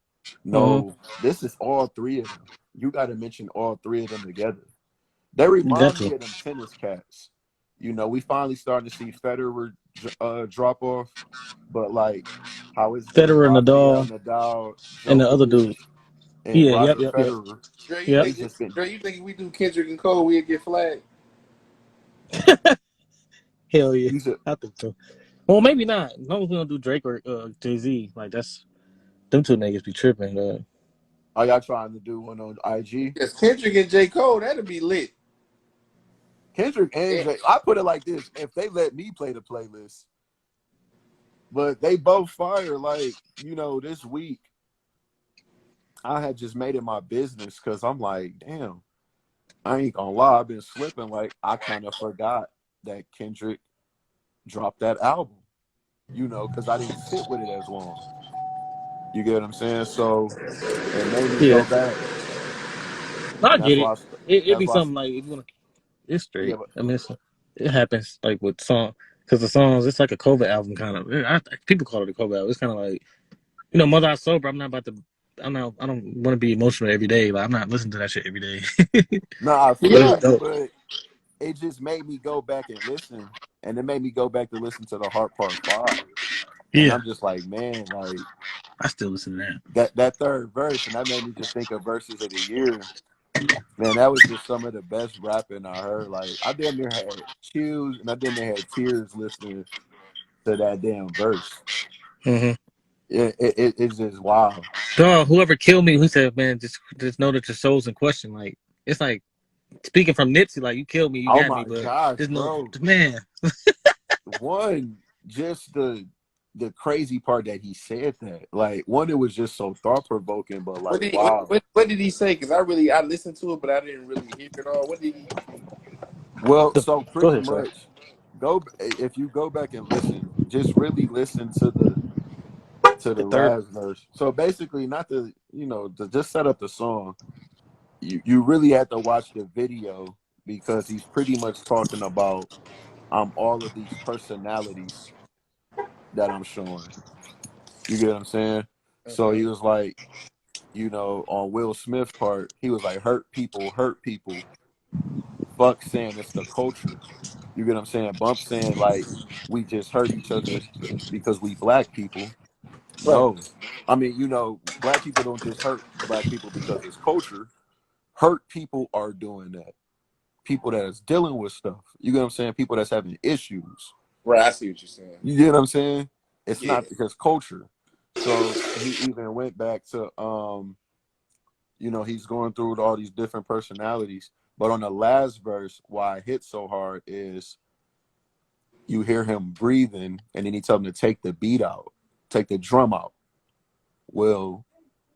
Mm-hmm. No, this is all three of them. You got to mention all three of them together. They remind me Definitely. of them tennis cats. We finally starting to see Federer drop off, but like how it's been Federer, Rafael Nadal, Nadal, and the other Djokovic, dude. and Yeah, Roger yep. Federer. Yep. They just been You think if we do Kendrick and Cole, we'd get flagged? Hell yeah. you said, I think so. Well, maybe not. As long as we don't do Drake or Jay-Z, like that's them two niggas be tripping. are y'all trying to do one on IG? Yes, Kendrick and J. Cole, that'd be lit. Kendrick and Yeah. Jay. I put it like this: if they let me play the playlist, but they both fire. Like this week I had just made it my business because I'm like, damn, I ain't gonna lie, I've been slipping. Like I kind of forgot that Kendrick dropped that album, because I didn't sit with it as long. You get what I'm saying? So it made me Yeah, go back, I and that's get why. it. It'd That's be why. something like if you want to. It's Yeah, straight. but I mean, it happens like with song because the songs. It's like a cover album kind of. People call it a cover album. It's kind of like Mother I Sober. I'm not about to. I'm not. I don't want to be emotional every day. Like I'm not listening to that shit every day. nah, I But it feel was Yeah. you, dope. but it just made me go back and listen, and it made me go back to listen to the Heart Part 5, and Yeah, I'm just like, man, like I still listen to that. that third verse, and that made me just think of verses of the year. Man, that was just some of the best rapping I heard. Like I damn near had chills, and I damn near had tears listening to that damn verse. Mm-hmm. It's just wow. Dog, whoever killed me, who said, "Man, just know that your soul's in question." Like it's like speaking from Nipsey, like you killed me, you Oh got me, my but gosh, just know, bro. man. One, just the crazy part that he said that. Like one, it was just so thought provoking, but What like did he wow. what did he say? Because I listened to it, but I didn't really hear it all. What did he? Well, so Go pretty ahead, sir. much go if you go back and listen, just really listen to The the third. last verse. So basically, not to just set up the song. You really had to watch the video because he's pretty much talking about all of these personalities that I'm showing. You get what I'm saying? So he was like, on Will Smith's part, he was like, hurt people. Fuck saying it's the culture. You get what I'm saying? Bump saying like we just hurt each other because we black people. Right. No. I mean, black people don't just hurt black people because it's culture. Hurt people are doing that. People that is dealing with stuff. You get what I'm saying? People that's having issues. Right, I see what you're saying. You get what I'm saying? It's Yeah. not because culture. So he even went back to he's going through all these different personalities. But on the last verse, why it hits so hard is you hear him breathing, and then he tells him to take the beat out, take the drum out. Well,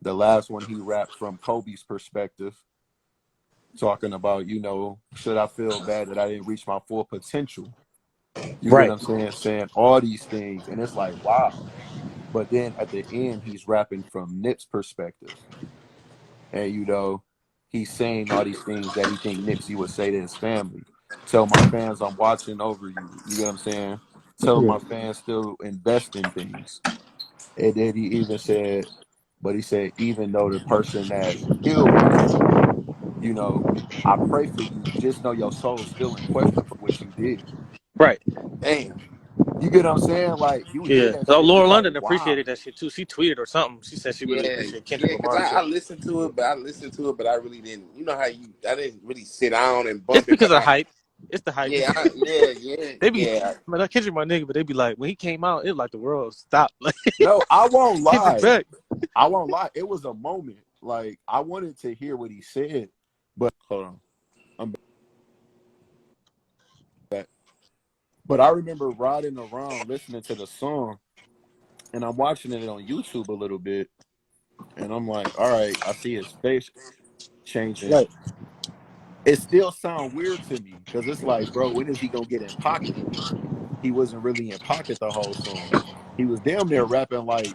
the last one he rapped from Kobe's perspective, talking about, should I feel bad that I didn't reach my full potential? You get what Right. I'm saying? Saying all these things, and it's like, wow. But then at the end, he's rapping from Nip's perspective. And, he's saying all these things that he think Nipsey would say to his family. Tell my fans I'm watching over you. You get what I'm saying? Tell Yeah. my fans still invest in things. And then he even said, even though the person that killed me, I pray for you. Just know your soul's still in question for what you did. Right. Damn. You get what I'm saying? Like, you hear Yeah. that So shit, you Laura like, London wow. appreciated that shit too. She tweeted or something. She said she really Yeah, appreciated Kendrick yeah, because Lamar and I shit. listened to it, but I really didn't. You know how I didn't really sit down and It's bump it, because but of the hype. It's the hype. yeah, They be, yeah. man, Kendrick my nigga, but they be like, when he came out, it was like the world stopped. Like No, I won't Kendrick lie. back. I won't lie. It was a moment. Like, I wanted to hear what he said, but hold on. I'm back. But I remember riding around listening to the song, and I'm watching it on YouTube a little bit, and I'm like, all right, I see his face changing. Right. It still sounds weird to me because it's like, bro, when is he gonna get in pocket? He wasn't really in pocket the whole song. He was damn near rapping like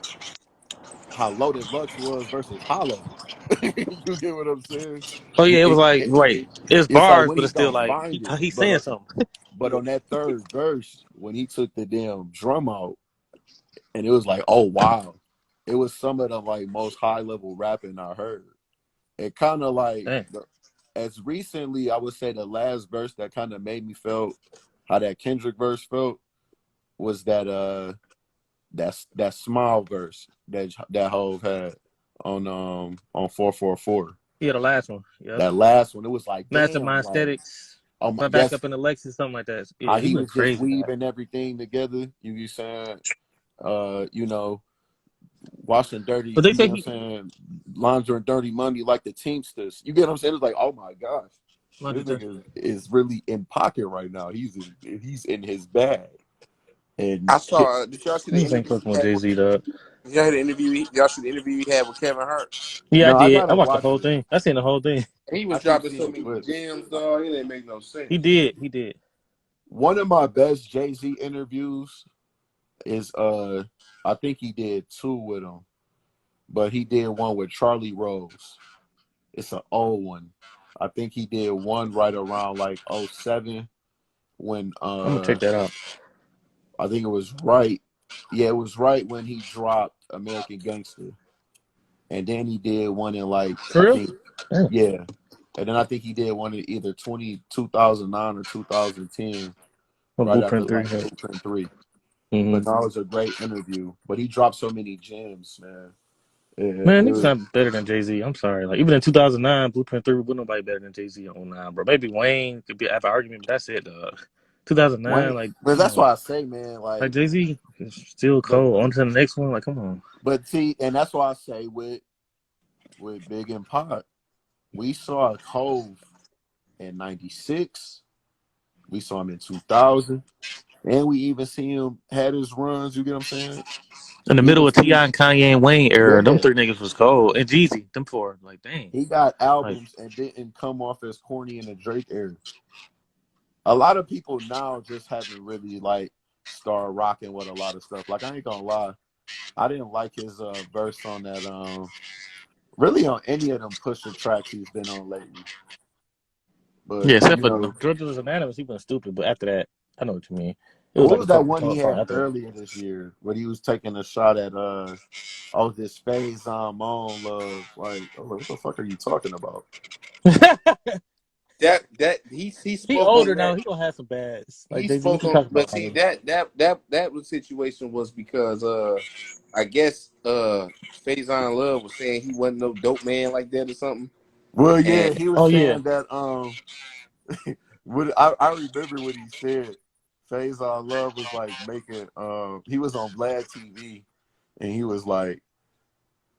how Loaded Lux was versus Hollow. You get what I'm saying? Oh yeah, it was like right. It's It's like bars, when but he it's still gonna like find it. he's saying something. But on that third verse, when he took the damn drum out, and it was like, oh wow, it was some of the like most high level rapping I heard. It kind of like Damn. as recently, I would say the last verse that kind of made me feel how that Kendrick verse felt was that smile verse that Hove had on 444. Yeah, the last one. Yep. That last one, it was like, damn, Mastermind like, aesthetics. oh my, Right back that's up in the Lexus, something like that. how Yeah, he he went was just crazy. weaving everything together. You saying, you know, washing dirty, But they you know say what I'm he saying, laundering dirty money like the Teamsters. You get what I'm saying? It's like, oh my gosh, this nigga is really in pocket right now. He's in his bag. And I saw. Did y'all see the this ain't interview fucking he with had Jay with? Z, dog. Did y'all hear the interview? Y'all see the interview he had with Kevin Hart? Yeah, I no, I did. I gotta watched the watch whole it. thing. I seen the whole thing. He I was keep dropping so seeing many clips. gems, dog. It didn't make no sense. He did. He did. One of my best Jay-Z interviews is I think he did two with him, but he did one with Charlie Rose. It's an old one. I think he did one right around like '07 when I'm gonna check that out. I think it was right. Yeah, it was right when he dropped American Gangster. And then he did one in like For I real? think Yeah. yeah. And then I think he did one in either 2009 or 2010, On right after Blueprint 3. like Blueprint 3. Mm-hmm. But no, it was a great interview. But he dropped so many gems, man. Man, niggas not better than Jay Z. I'm sorry. Like even in 2009, Blueprint 3 was nobody better than Jay Z on 09, bro. Maybe Wayne could be have an argument, but that's it, dog. 2009, Wayne, like but come that's on. why I say, man, Like like, Jay Z is still but cold. On to the next one. Like come on. see, and that's why I say with Big and Pot, we saw Hove in '96, we saw him in 2000, and we even see him had his runs. You get what I'm saying? In the middle Even of T.I. and Kanye and Wayne era, them yeah, three niggas was cold. And Jeezy, them four. Like dang. he got Like albums and didn't come off as corny in the Drake era. A lot of people now just haven't really like started rocking with a lot of stuff. Like I ain't gonna lie, I didn't like his verse on that really on any of them Pusha tracks he's been on lately. But Yeah, except you for know, Georgia was unanimous. He went stupid, but after that, I know what you mean. It was what like a was that couple one he fight had after that. earlier this year when he was taking a shot at oh this phase on love? Like, oh, what the fuck are you talking about? That he He spoke on older now. that. He gonna have some bads. Like He Jay Z, we spoke can on, talk but about see him. that was situation was because I guess Faison Love was saying he wasn't no dope man like that or something. Well, And yeah, he was Oh yeah, saying that what I remember what he said. Phase on Love was like making he was on Vlad TV and he was like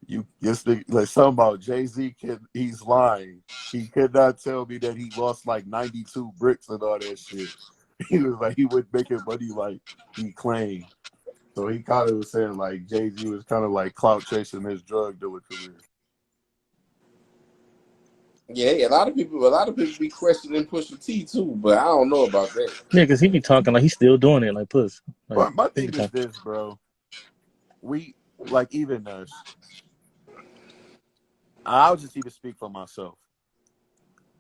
you just like something about Jay-Z he's lying. He could not tell me that he lost like 92 bricks and all that shit. He was like he would make it money like he claimed. So he kind of was saying like Jay-Z was kind of like clout chasing his drug dealer career. yeah, a lot of people be questioning Pusha T too, but I don't know about that. yeah, because he be talking like he's still doing it, like puss. Like But my he be thing is talking. this, bro. We like even us. I'll just even speak for myself.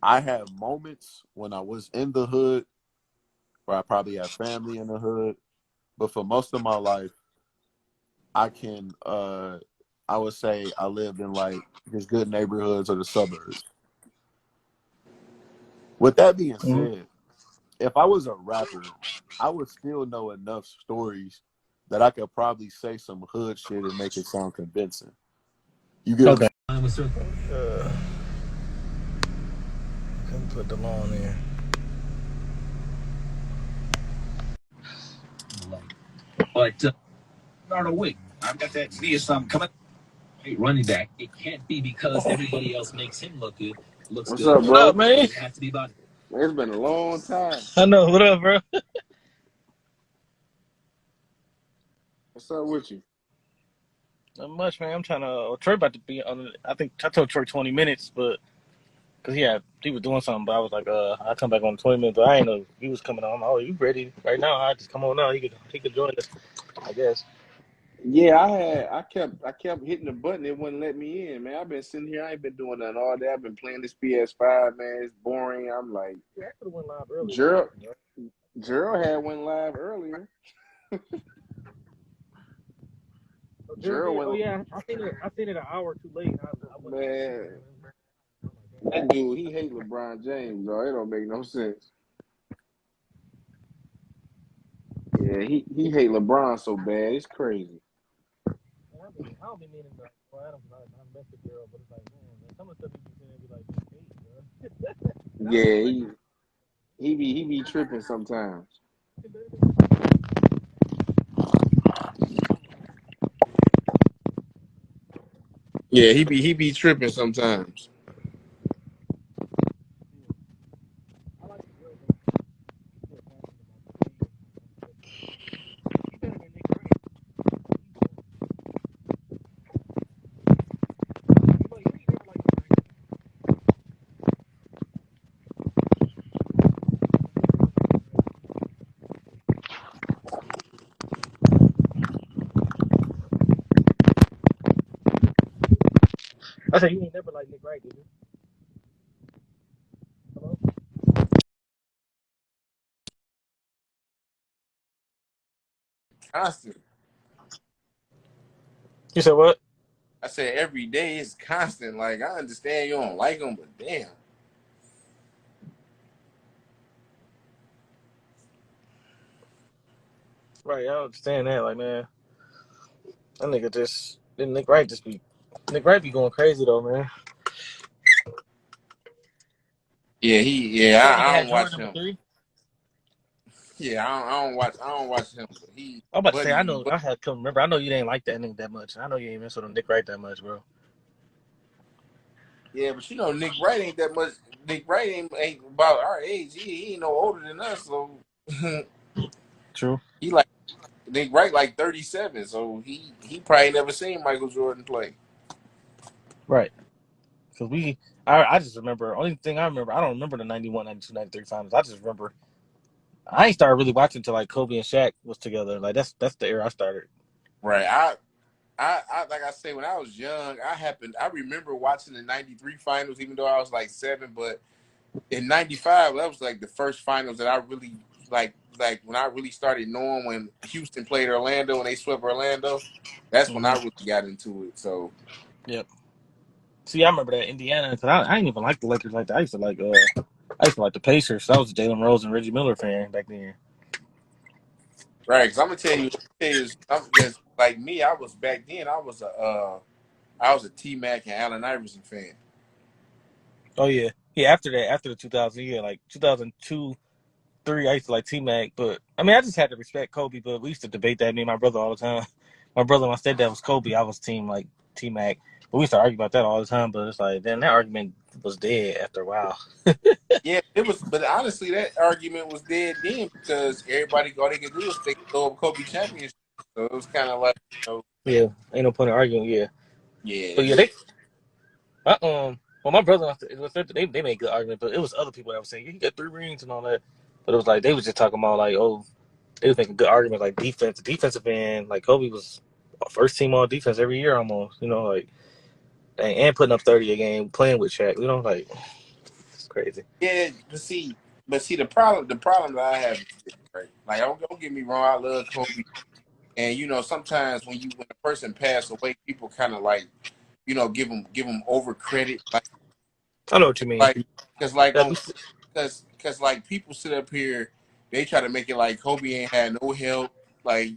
I have moments when I was in the hood where I probably have family in the hood, but for most of my life, I can I would say I lived in like just good neighborhoods or the suburbs. With that being Mm-hmm. said, if I was a rapper, I would still know enough stories that I could probably say some hood shit and make it sound convincing. You get what Okay. I'm Can put Delon in. But Arnold, wait, I've got that see something coming. Hey, running back. It can't be because everybody else makes him look good. Looks What's good. up, What up, bro? man? It has to be about. It's been a long time. I know. What up, bro? What's up with you? Not much, man. I'm trying to. Troy about to be on. I think I told Troy 20 minutes, but because he was doing something, but I was like, I'll come back on 20 minutes. But I ain't know he was coming on. I'm like, oh, you ready right now? I just come on now. He could join us, I guess. Yeah, I kept hitting the button. It wouldn't let me in, man. I've been sitting here. I ain't been doing nothing all day. I've been playing this PS5, man. It's boring. I'm like, Yeah, I could have went live earlier than Gerald, that, bro. Gerald had went live earlier. Oh, Gerald Gerald did. Oh went, yeah, I seen it an hour too late. I wasn't able to see man. it. That dude, he hate LeBron James, though. It don't make no sense. Yeah, he hate LeBron so bad. It's crazy. I don't be meaning to go at him because I mess with Gerald, but it's like, man, some of the stuff he be saying be like, hate, bro. And I don't Yeah, even like he be tripping sometimes. Yeah, he be tripping sometimes. I said, you ain't never like Nick Wright, did you? Hello? Constant. You said what? I said every day is constant. Like I understand you don't like him, but damn. Right, I understand that. Like, man, that nigga just, then Nick Wright be going crazy though, man. Yeah, You said that nigga I had don't Jordan watch number him. 3? Yeah, I don't watch him. But I'm about to say, I Buddy, know, I had to remember, I know you didn't like that nigga that much. I know you ain't mess with him Nick Wright that much, bro. yeah, but you know Nick Wright ain't that much. Nick Wright ain't about our age. He ain't no older than us, so True. he like Nick Wright like 37, so he probably never seen Michael Jordan play. Right. Because I just remember, only thing I remember, I don't remember the 91, 92, 93 finals. I just remember, I ain't started really watching until like Kobe and Shaq was together. Like, that's the era I started. Right. I like I say when I was young, I remember watching the '93 finals, even though I was like 7. But in '95, that was like the first finals that I really like when I really started knowing when Houston played Orlando and they swept Orlando. That's when I really got into it. So Yep. See, I remember that Indiana. Cause I didn't even like the Lakers like that. I used to like the Pacers. I was a Jalen Rose and Reggie Miller fan back then. right, because I'm gonna tell you, because like me, I was back then. I was a T Mac and Allen Iverson fan. Oh yeah, yeah. After that, after the 2000, yeah, like 2002, three, I used to like T Mac. But I mean, I just had to respect Kobe. But we used to debate that, me and my brother, all the time. My brother, and my stepdad was Kobe. I was team like T Mac. But we used to argue about that all the time. But it's like then that argument was dead after a while. Yeah, it was, but honestly, that argument was dead then because everybody all they could do was think throw up Kobe championship. So it was kind of like, Yeah, ain't no point in arguing. Yeah, yeah, but yeah, well, my brother and my sister, they made good argument, but it was other people that were saying he got 3 rings and all that. But it was like they was just talking about like, oh, they was making good arguments like defensive end. Like Kobe was first team all defense every year almost. You know, like and putting up 30 a game, playing with Shaq. You know, like it's crazy. yeah. But see, the problem that I have is this, right? Like, don't get me wrong, I love Kobe, and sometimes when a person pass away, people kind of like, give them over credit, I know what you mean. like, because like That on because like people sit up here, they try to make it like Kobe ain't had no help. Like,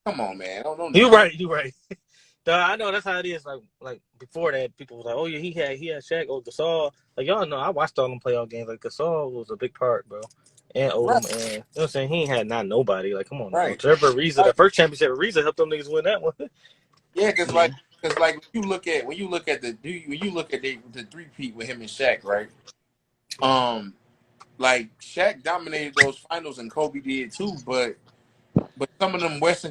come on, man, don't do you that. right, you right. Duh, I know that's how it is. Like before that, people was like, "Oh yeah, he had Shaq or Gasol." Like y'all know, I watched all them playoff games. Like Gasol was a big part, bro, and Right, Odom, and you know what I'm saying. He ain't had not nobody. Like come on now, right. Trevor Ariza, the Like, first championship Ariza helped them niggas win that one. yeah, Yeah, because like when you look at the three-peat with him and Shaq, right? Um, like Shaq dominated those finals and Kobe did too, but some of them Western